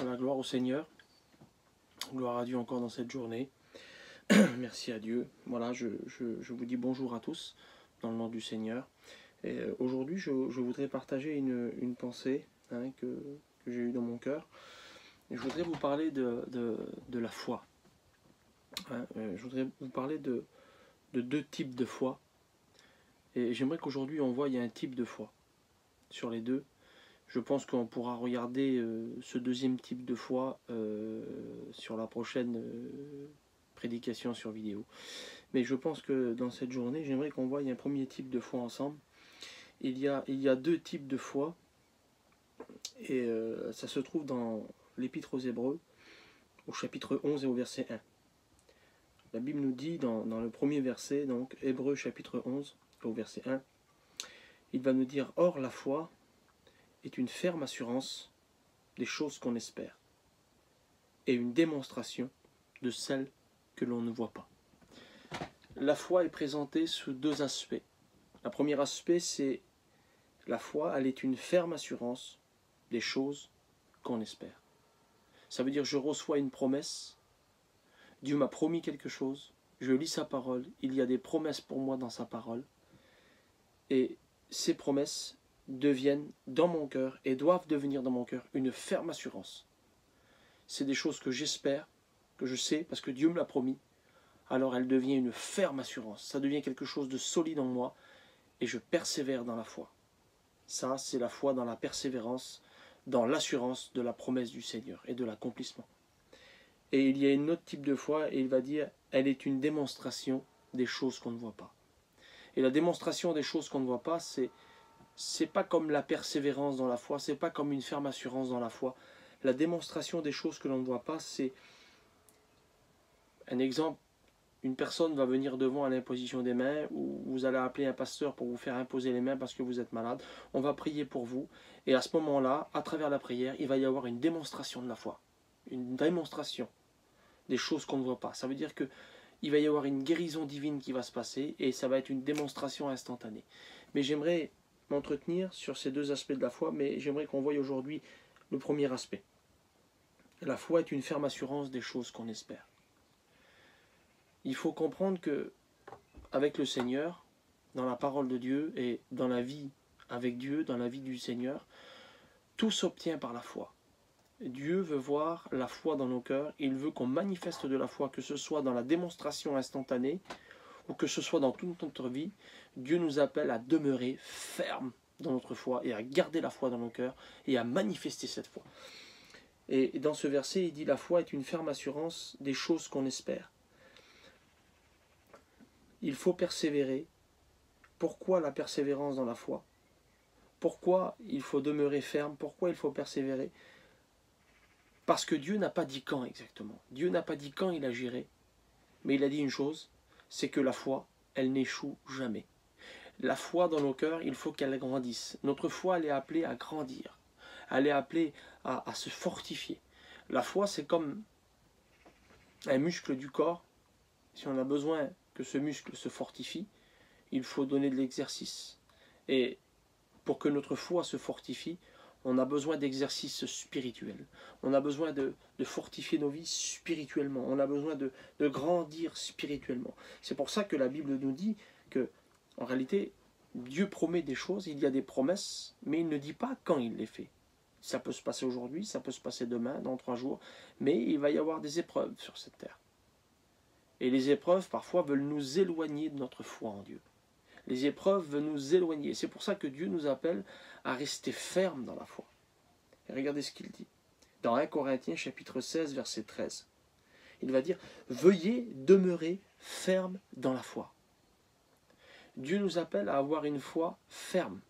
Voilà, gloire au Seigneur. Gloire à Dieu encore dans cette journée. Merci à Dieu. Voilà, je vous dis bonjour à tous dans le nom du Seigneur. Et aujourd'hui, je voudrais partager une pensée que j'ai eue dans mon cœur. Et je voudrais vous parler de la foi. Je voudrais vous parler de deux types de foi. Et j'aimerais qu'aujourd'hui, on voie il y a un type de foi sur les deux. Je pense qu'on pourra regarder ce deuxième type de foi sur la prochaine prédication sur vidéo. Mais je pense que dans cette journée, j'aimerais qu'on voie un premier type de foi ensemble. Il y a deux types de foi. Et ça se trouve dans l'Épître aux Hébreux, au chapitre 11 et au verset 1. La Bible nous dit dans le premier verset, donc Hébreux chapitre 11, au verset 1, il va nous dire « Or la foi est une ferme assurance des choses qu'on espère, et une démonstration de celles que l'on ne voit pas. » La foi est présentée sous deux aspects. Le premier aspect, c'est la foi, elle est une ferme assurance des choses qu'on espère. Ça veut dire je reçois une promesse, Dieu m'a promis quelque chose, je lis sa parole, il y a des promesses pour moi dans sa parole, et ces promesses deviennent dans mon cœur et doivent devenir dans mon cœur une ferme assurance. C'est des choses que j'espère, que je sais, parce que Dieu me l'a promis, alors elle devient une ferme assurance. Ça devient quelque chose de solide en moi, et je persévère dans la foi. Ça, c'est la foi dans la persévérance, dans l'assurance de la promesse du Seigneur et de l'accomplissement. Et il y a un autre type de foi, et il va dire, elle est une démonstration des choses qu'on ne voit pas. Et la démonstration des choses qu'on ne voit pas, c'est pas comme la persévérance dans la foi, c'est pas comme une ferme assurance dans la foi. La démonstration des choses que l'on ne voit pas, c'est un exemple. Une personne va venir devant à l'imposition des mains, ou vous allez appeler un pasteur pour vous faire imposer les mains parce que vous êtes malade. On va prier pour vous, et à ce moment-là, à travers la prière, il va y avoir une démonstration de la foi. Une démonstration des choses qu'on ne voit pas. Ça veut dire qu'il va y avoir une guérison divine qui va se passer, et ça va être une démonstration instantanée. Mais j'aimerais m'entretenir sur ces deux aspects de la foi, mais j'aimerais qu'on voie aujourd'hui le premier aspect. La foi est une ferme assurance des choses qu'on espère. Il faut comprendre que, avec le Seigneur, dans la parole de Dieu et dans la vie avec Dieu, dans la vie du Seigneur, tout s'obtient par la foi. Dieu veut voir la foi dans nos cœurs, il veut qu'on manifeste de la foi, que ce soit dans la démonstration instantanée ou que ce soit dans toute notre vie. Dieu nous appelle à demeurer ferme dans notre foi et à garder la foi dans nos cœurs et à manifester cette foi. Et dans ce verset, il dit la foi est une ferme assurance des choses qu'on espère. Il faut persévérer. Pourquoi la persévérance dans la foi? Pourquoi il faut demeurer ferme? Pourquoi il faut persévérer? Parce que Dieu n'a pas dit quand exactement. Dieu n'a pas dit quand il agirait. Mais il a dit une chose, c'est que la foi, elle n'échoue jamais. La foi dans nos cœurs, il faut qu'elle grandisse. Notre foi, elle est appelée à grandir. Elle est appelée à se fortifier. La foi, c'est comme un muscle du corps. Si on a besoin que ce muscle se fortifie, il faut donner de l'exercice. Et pour que notre foi se fortifie, on a besoin d'exercices spirituels. On a besoin de fortifier nos vies spirituellement. On a besoin de grandir spirituellement. C'est pour ça que la Bible nous dit que, en réalité, Dieu promet des choses, il y a des promesses, mais il ne dit pas quand il les fait. Ça peut se passer aujourd'hui, ça peut se passer demain, dans 3 jours, mais il va y avoir des épreuves sur cette terre. Et les épreuves, parfois, veulent nous éloigner de notre foi en Dieu. Les épreuves veulent nous éloigner. C'est pour ça que Dieu nous appelle à rester fermes dans la foi. Et regardez ce qu'il dit. Dans 1 Corinthiens chapitre 16, verset 13. Il va dire « Veuillez demeurer fermes dans la foi ». Dieu nous appelle à avoir une foi ferme.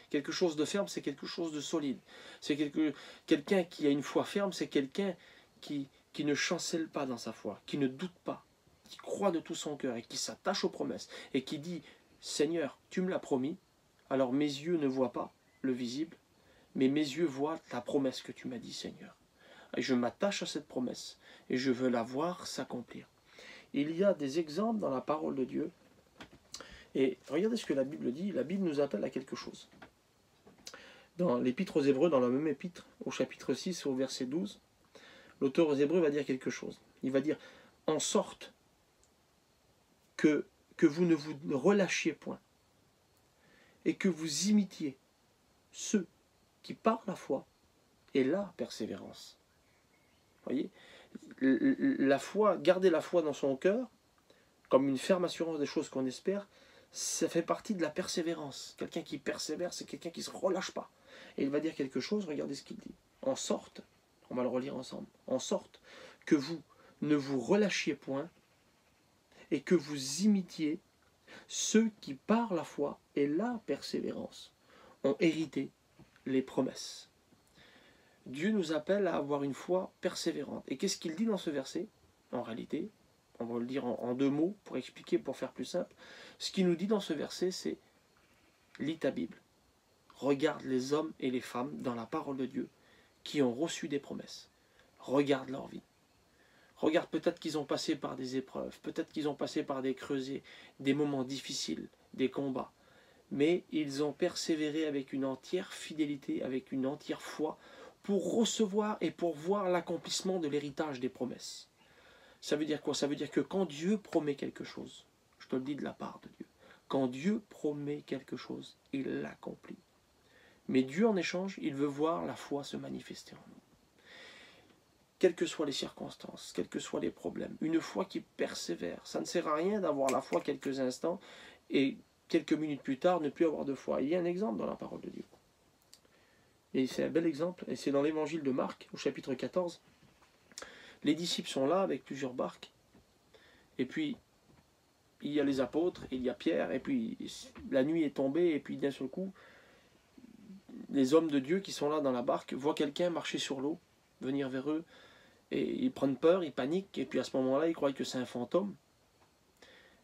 Quelque chose de ferme, c'est quelque chose de solide. C'est quelqu'un qui a une foi ferme, c'est quelqu'un qui ne chancelle pas dans sa foi, qui ne doute pas, qui croit de tout son cœur et qui s'attache aux promesses et qui dit « Seigneur, tu me l'as promis, alors mes yeux ne voient pas le visible, mais mes yeux voient la promesse que tu m'as dit, Seigneur. Et je m'attache à cette promesse et je veux la voir s'accomplir. » Il y a des exemples dans la parole de Dieu. Et regardez ce que la Bible dit. La Bible nous appelle à quelque chose. Dans l'épître aux Hébreux, dans la même épître, au chapitre 6, au verset 12, l'auteur aux Hébreux va dire quelque chose. Il va dire, en sorte que vous ne vous relâchiez point, et que vous imitiez ceux qui par la foi et la persévérance. Voyez, la foi, garder la foi dans son cœur, comme une ferme assurance des choses qu'on espère, ça fait partie de la persévérance. Quelqu'un qui persévère, c'est quelqu'un qui ne se relâche pas. Et il va dire quelque chose, regardez ce qu'il dit. En sorte, on va le relire ensemble, en sorte que vous ne vous relâchiez point et que vous imitiez ceux qui par la foi et la persévérance ont hérité les promesses. Dieu nous appelle à avoir une foi persévérante. Et qu'est-ce qu'il dit dans ce verset? En réalité, on va le dire en deux mots pour expliquer, pour faire plus simple. Ce qu'il nous dit dans ce verset, c'est lis ta Bible. Regarde les hommes et les femmes dans la parole de Dieu qui ont reçu des promesses. Regarde leur vie. Regarde, peut-être qu'ils ont passé par des épreuves, peut-être qu'ils ont passé par des creusets, des moments difficiles, des combats. Mais ils ont persévéré avec une entière fidélité, avec une entière foi, pour recevoir et pour voir l'accomplissement de l'héritage des promesses. Ça veut dire quoi? Ça veut dire que quand Dieu promet quelque chose, je te le dis de la part de Dieu, quand Dieu promet quelque chose, il l'accomplit. Mais Dieu, en échange, il veut voir la foi se manifester en nous. Quelles que soient les circonstances, quels que soient les problèmes, une foi qui persévère. Ça ne sert à rien d'avoir la foi quelques instants et quelques minutes plus tard ne plus avoir de foi. Il y a un exemple dans la parole de Dieu. Et c'est un bel exemple, et c'est dans l'évangile de Marc, au chapitre 14. Les disciples sont là avec plusieurs barques, et puis il y a les apôtres, il y a Pierre, et puis la nuit est tombée, et puis d'un seul coup, les hommes de Dieu qui sont là dans la barque voient quelqu'un marcher sur l'eau, venir vers eux, et ils prennent peur, ils paniquent, et puis à ce moment-là, ils croient que c'est un fantôme.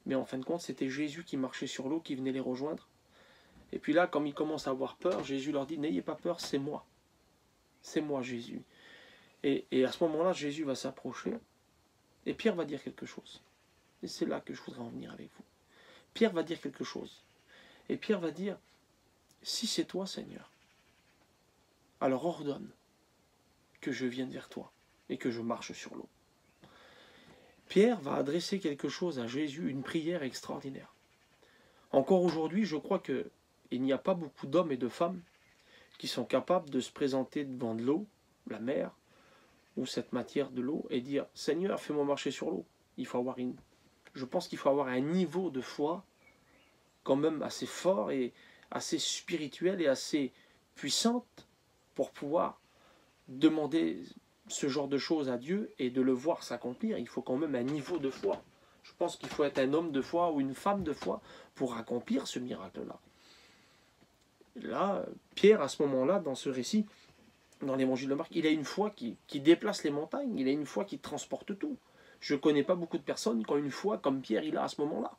Mais en fin de compte, c'était Jésus qui marchait sur l'eau, qui venait les rejoindre. Et puis là, comme ils commencent à avoir peur, Jésus leur dit, n'ayez pas peur, c'est moi. C'est moi, Jésus. Et à ce moment-là, Jésus va s'approcher, et Pierre va dire quelque chose. Et c'est là que je voudrais en venir avec vous. Pierre va dire quelque chose. Et Pierre va dire, si c'est toi, Seigneur, alors ordonne que je vienne vers toi et que je marche sur l'eau. Pierre va adresser quelque chose à Jésus, une prière extraordinaire. Encore aujourd'hui, je crois qu'il n'y a pas beaucoup d'hommes et de femmes qui sont capables de se présenter devant de l'eau, la mer, ou cette matière de l'eau, et dire « Seigneur, fais-moi marcher sur l'eau ». Je pense qu'il faut avoir un niveau de foi quand même assez fort et assez spirituel et assez puissante pour pouvoir demander ce genre de choses à Dieu et de le voir s'accomplir. Il faut quand même un niveau de foi. Je pense qu'il faut être un homme de foi ou une femme de foi pour accomplir ce miracle-là. Là, Pierre, à ce moment-là, dans ce récit, dans l'évangile de Marc, il a une foi qui déplace les montagnes, il a une foi qui transporte tout. Je ne connais pas beaucoup de personnes qui ont une foi comme Pierre il a à ce moment-là.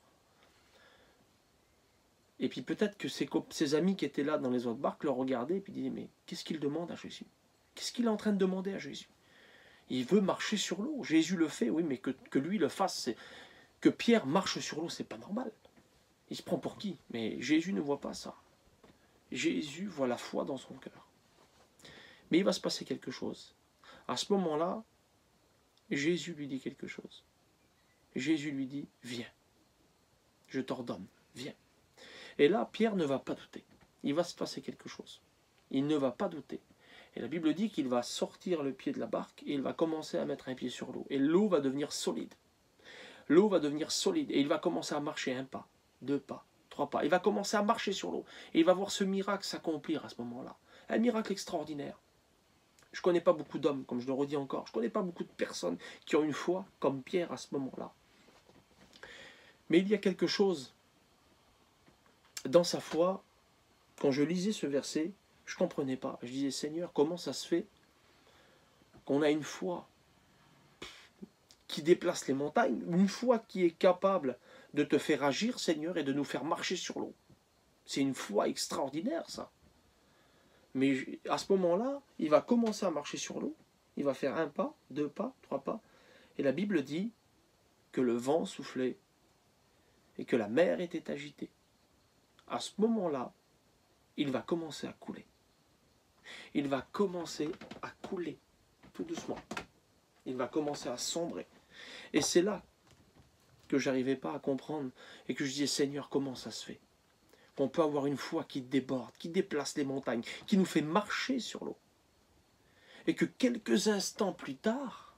Et puis peut-être que ses amis qui étaient là dans les autres barques le regardaient et puis disaient, mais qu'est-ce qu'il demande à Jésus? Qu'est-ce qu'il est en train de demander à Jésus? Il veut marcher sur l'eau. Jésus le fait, oui, mais que lui le fasse, que Pierre marche sur l'eau, c'est pas normal. Il se prend pour qui? Mais Jésus ne voit pas ça. Jésus voit la foi dans son cœur. Mais il va se passer quelque chose. À ce moment-là, Jésus lui dit quelque chose. Jésus lui dit, viens. Je t'ordonne, viens. Et là, Pierre ne va pas douter. Il va se passer quelque chose. Il ne va pas douter. Et la Bible dit qu'il va sortir le pied de la barque et il va commencer à mettre un pied sur l'eau. Et l'eau va devenir solide. L'eau va devenir solide et il va commencer à marcher un pas, deux pas, trois pas. Il va commencer à marcher sur l'eau. Et il va voir ce miracle s'accomplir à ce moment-là. Un miracle extraordinaire. Je ne connais pas beaucoup d'hommes, comme je le redis encore. Je ne connais pas beaucoup de personnes qui ont une foi comme Pierre à ce moment-là. Mais il y a quelque chose dans sa foi. Quand je lisais ce verset, je ne comprenais pas. Je disais, Seigneur, comment ça se fait qu'on a une foi qui déplace les montagnes, une foi qui est capable de te faire agir, Seigneur, et de nous faire marcher sur l'eau. C'est une foi extraordinaire, ça. Mais à ce moment-là, il va commencer à marcher sur l'eau. Il va faire un pas, deux pas, trois pas. Et la Bible dit que le vent soufflait et que la mer était agitée. À ce moment-là, il va commencer à couler. il va commencer à couler tout doucement. Il va commencer à sombrer. Et c'est là que je n'arrivais pas à comprendre et que je disais, Seigneur, comment ça se fait qu'on peut avoir une foi qui déborde, qui déplace les montagnes, qui nous fait marcher sur l'eau. Et que quelques instants plus tard,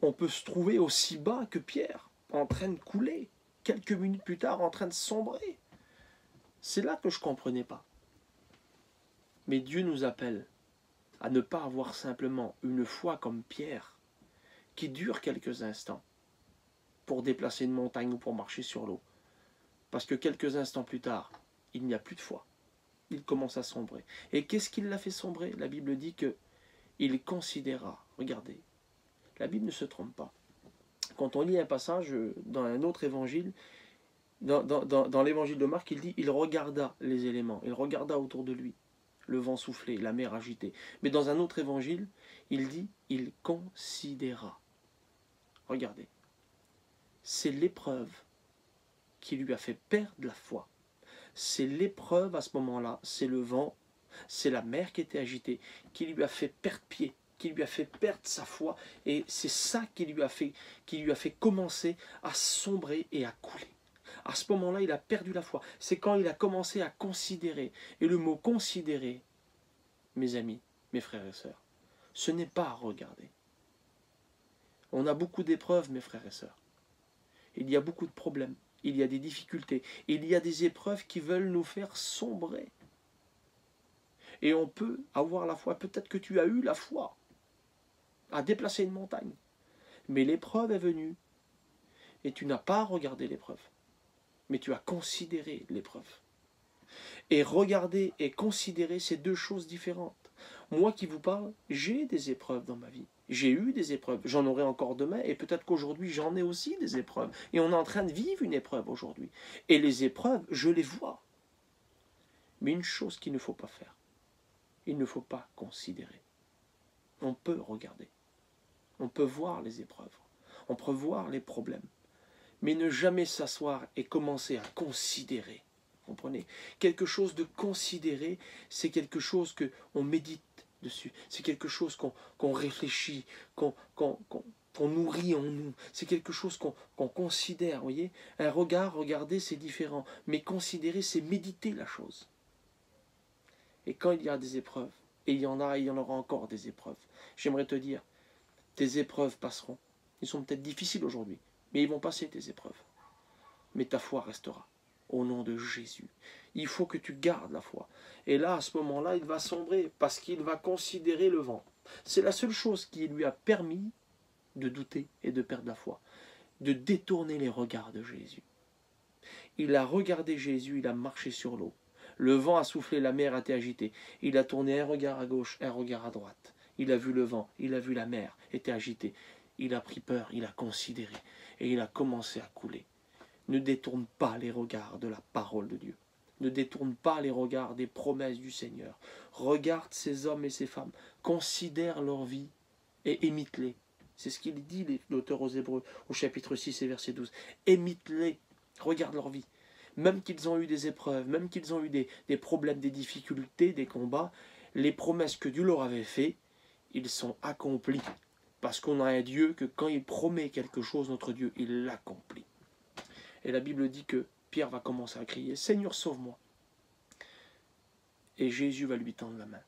on peut se trouver aussi bas que Pierre, en train de couler, quelques minutes plus tard, en train de sombrer. C'est là que je ne comprenais pas. Mais Dieu nous appelle à ne pas avoir simplement une foi comme Pierre, qui dure quelques instants, pour déplacer une montagne ou pour marcher sur l'eau. Parce que quelques instants plus tard, il n'y a plus de foi. Il commence à sombrer. Et qu'est-ce qui l'a fait sombrer? La Bible dit qu'il considéra, regardez, la Bible ne se trompe pas. Quand on lit un passage dans un autre évangile, dans l'évangile de Marc, il dit, il regarda les éléments, il regarda autour de lui, le vent soufflé, la mer agitée. Mais dans un autre évangile, il dit, il considéra. Regardez, c'est l'épreuve qui lui a fait perdre la foi. C'est l'épreuve à ce moment-là, c'est le vent, c'est la mer qui était agitée, qui lui a fait perdre pied, qui lui a fait perdre sa foi, et c'est ça qui lui a fait commencer à sombrer et à couler. À ce moment-là, il a perdu la foi. C'est quand il a commencé à considérer. Et le mot considérer, mes amis, mes frères et sœurs, ce n'est pas à regarder. On a beaucoup d'épreuves, mes frères et sœurs. Il y a beaucoup de problèmes. Il y a des difficultés. Il y a des épreuves qui veulent nous faire sombrer. Et on peut avoir la foi. Peut-être que tu as eu la foi à déplacer une montagne. Mais l'épreuve est venue. Et tu n'as pas regardé l'épreuve. Mais tu as considéré l'épreuve. Et regarder et considérer, c'est deux choses différentes. Moi qui vous parle, j'ai des épreuves dans ma vie. J'ai eu des épreuves. J'en aurai encore demain. Et peut-être qu'aujourd'hui, j'en ai aussi des épreuves. Et on est en train de vivre une épreuve aujourd'hui. Et les épreuves, je les vois. Mais une chose qu'il ne faut pas faire, il ne faut pas considérer. On peut regarder. On peut voir les épreuves. On peut voir les problèmes. Mais ne jamais s'asseoir et commencer à considérer. Vous comprenez? Quelque chose de considéré, c'est quelque chose qu'on médite dessus. C'est quelque chose qu'on réfléchit, qu'on nourrit en nous. C'est quelque chose qu'on considère. Vous voyez? Un regard, regarder, c'est différent. Mais considérer, c'est méditer la chose. Et quand il y a des épreuves, et il y en a, et il y en aura encore des épreuves, j'aimerais te dire, tes épreuves passeront. Ils sont peut-être difficiles aujourd'hui, mais ils vont passer tes épreuves. Mais ta foi restera. Au nom de Jésus. Il faut que tu gardes la foi. Et là, à ce moment-là, il va sombrer parce qu'il va considérer le vent. C'est la seule chose qui lui a permis de douter et de perdre la foi. De détourner les regards de Jésus. Il a regardé Jésus, il a marché sur l'eau. Le vent a soufflé, la mer a été agitée. Il a tourné un regard à gauche, un regard à droite. Il a vu le vent, il a vu la mer était agitée. Il a pris peur, il a considéré et il a commencé à couler. Ne détourne pas les regards de la parole de Dieu. Ne détourne pas les regards des promesses du Seigneur. Regarde ces hommes et ces femmes. Considère leur vie et imite-les. C'est ce qu'il dit, l'auteur aux Hébreux, au chapitre 6 et verset 12. Imite-les. Regarde leur vie. Même qu'ils ont eu des épreuves, même qu'ils ont eu des problèmes, des difficultés, des combats, les promesses que Dieu leur avait faites, ils sont accomplis. Parce qu'on a un Dieu que quand il promet quelque chose, notre Dieu, il l'accomplit. Et la Bible dit que Pierre va commencer à crier « Seigneur, sauve-moi » Et Jésus va lui tendre la main.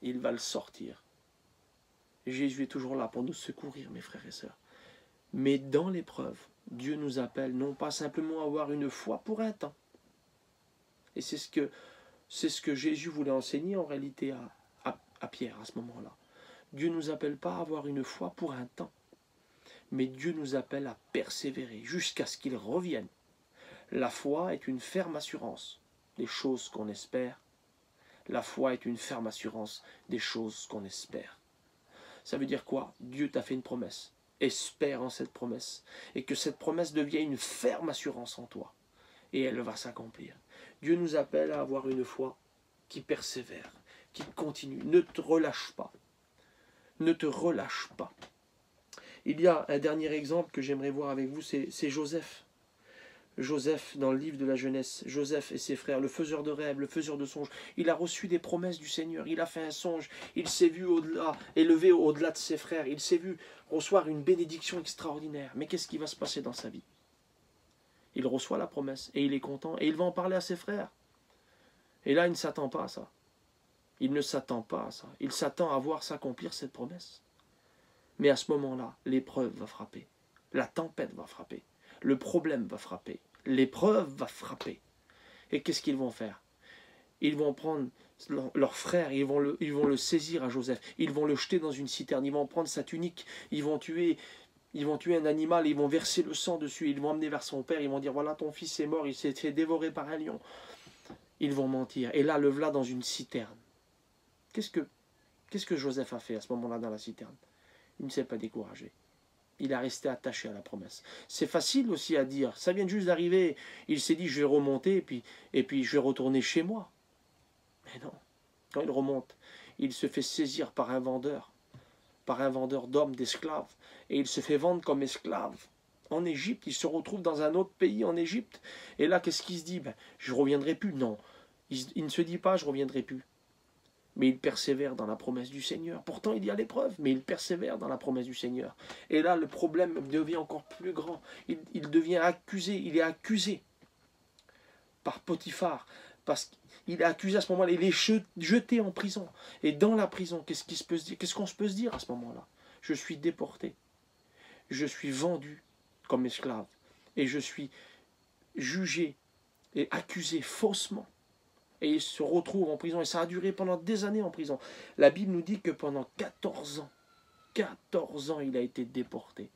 Il va le sortir. Jésus est toujours là pour nous secourir, mes frères et sœurs. Mais dans l'épreuve, Dieu nous appelle non pas simplement à avoir une foi pour un temps. Et c'est ce que Jésus voulait enseigner en réalité à Pierre à ce moment-là. Dieu ne nous appelle pas à avoir une foi pour un temps. Mais Dieu nous appelle à persévérer jusqu'à ce qu'il revienne. La foi est une ferme assurance des choses qu'on espère. La foi est une ferme assurance des choses qu'on espère. Ça veut dire quoi? Dieu t'a fait une promesse. Espère en cette promesse. Et que cette promesse devienne une ferme assurance en toi. Et elle va s'accomplir. Dieu nous appelle à avoir une foi qui persévère, qui continue. Ne te relâche pas. Ne te relâche pas. Il y a un dernier exemple que j'aimerais voir avec vous, c'est Joseph. Joseph, dans le livre de la Genèse, Joseph et ses frères, le faiseur de rêves, le faiseur de songes, il a reçu des promesses du Seigneur, il a fait un songe, il s'est vu au-delà, élevé au-delà de ses frères, il s'est vu recevoir une bénédiction extraordinaire. Mais qu'est-ce qui va se passer dans sa vie? Il reçoit la promesse et il est content et il va en parler à ses frères. Et là, il ne s'attend pas à ça. Il ne s'attend pas à ça. Il s'attend à voir s'accomplir cette promesse. Mais à ce moment-là, l'épreuve va frapper. La tempête va frapper. Le problème va frapper. L'épreuve va frapper. Et qu'est-ce qu'ils vont faire? Ils vont prendre leur frère, ils vont le saisir à Joseph. Ils vont le jeter dans une citerne. Ils vont prendre sa tunique. Ils vont tuer un animal. Ils vont verser le sang dessus. Ils vont emmener vers son père. Ils vont dire, voilà, ton fils est mort. Il s'est fait dévorer par un lion. Ils vont mentir. Et là, le voilà dans une citerne. Qu'est-ce que Joseph a fait à ce moment-là dans la citerne? Il ne s'est pas découragé. Il a resté attaché à la promesse. C'est facile aussi à dire. Ça vient juste d'arriver. Il s'est dit, je vais remonter et puis je vais retourner chez moi. Mais non. Quand il remonte, il se fait saisir par un vendeur d'hommes, d'esclaves. Et il se fait vendre comme esclave en Égypte. Il se retrouve dans un autre pays en Égypte. Et là, qu'est-ce qu'il se dit? Je ne reviendrai plus. Non. Il ne se dit pas, je ne reviendrai plus. Mais il persévère dans la promesse du Seigneur. Pourtant, il y a l'épreuve, mais il persévère dans la promesse du Seigneur. Et là, le problème devient encore plus grand. Il devient accusé. Il est accusé par Potiphar. Parce qu'il est accusé à ce moment-là. Il est jeté en prison. Et dans la prison, qu'est-ce qu'on peut se dire à ce moment-là? Je suis déporté. Je suis vendu comme esclave. Et je suis jugé et accusé faussement. Et il se retrouve en prison. Et ça a duré pendant des années en prison. La Bible nous dit que pendant 14 ans, il a été déporté.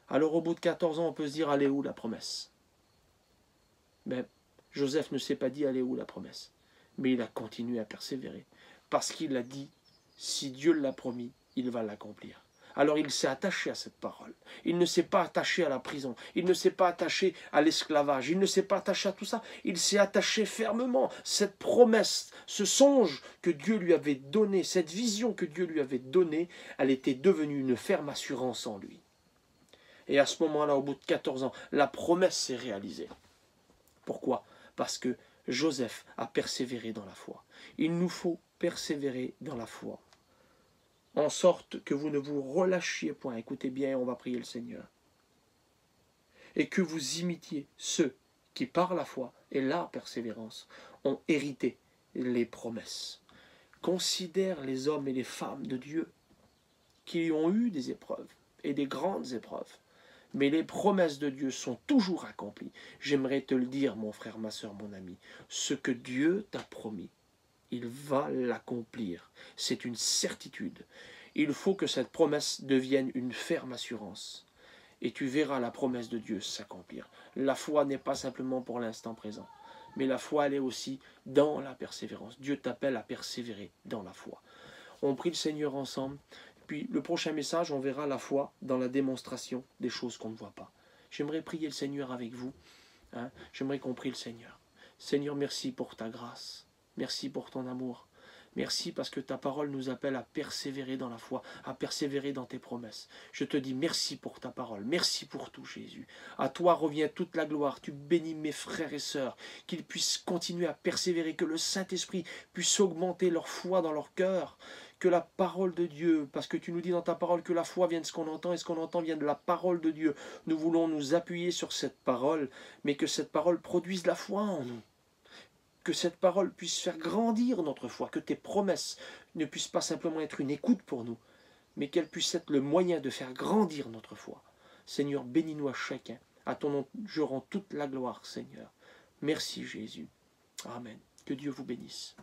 Alors au bout de 14 ans, on peut se dire, allez où la promesse? Mais Joseph ne s'est pas dit, allez où la promesse? Mais il a continué à persévérer. Parce qu'il a dit, si Dieu l'a promis, il va l'accomplir. Alors il s'est attaché à cette parole. Il ne s'est pas attaché à la prison. Il ne s'est pas attaché à l'esclavage. Il ne s'est pas attaché à tout ça. Il s'est attaché fermement. Cette promesse, ce songe que Dieu lui avait donné, cette vision que Dieu lui avait donnée, elle était devenue une ferme assurance en lui. Et à ce moment-là, au bout de 14 ans, la promesse s'est réalisée. Pourquoi? Parce que Joseph a persévéré dans la foi. Il nous faut persévérer dans la foi, en sorte que vous ne vous relâchiez point. Écoutez bien, on va prier le Seigneur. Et que vous imitiez ceux qui, par la foi et la persévérance, ont hérité les promesses. Considère les hommes et les femmes de Dieu qui ont eu des épreuves, et des grandes épreuves. Mais les promesses de Dieu sont toujours accomplies. J'aimerais te le dire, mon frère, ma soeur, mon ami. Ce que Dieu t'a promis, il va l'accomplir. C'est une certitude. Il faut que cette promesse devienne une ferme assurance. Et tu verras la promesse de Dieu s'accomplir. La foi n'est pas simplement pour l'instant présent, mais la foi, elle est aussi dans la persévérance. Dieu t'appelle à persévérer dans la foi. On prie le Seigneur ensemble. Puis le prochain message, on verra la foi dans la démonstration des choses qu'on ne voit pas. J'aimerais prier le Seigneur avec vous. J'aimerais qu'on prie le Seigneur. Seigneur, merci pour ta grâce. Merci pour ton amour. Merci parce que ta parole nous appelle à persévérer dans la foi, à persévérer dans tes promesses. Je te dis merci pour ta parole, merci pour tout Jésus. À toi revient toute la gloire. Tu bénis mes frères et sœurs, qu'ils puissent continuer à persévérer, que le Saint-Esprit puisse augmenter leur foi dans leur cœur, que la parole de Dieu, parce que tu nous dis dans ta parole que la foi vient de ce qu'on entend et ce qu'on entend vient de la parole de Dieu. Nous voulons nous appuyer sur cette parole, mais que cette parole produise la foi en nous. Que cette parole puisse faire grandir notre foi, que tes promesses ne puissent pas simplement être une écoute pour nous, mais qu'elles puissent être le moyen de faire grandir notre foi. Seigneur, bénis-nous à chacun. À ton nom, je rends toute la gloire, Seigneur. Merci Jésus. Amen. Que Dieu vous bénisse.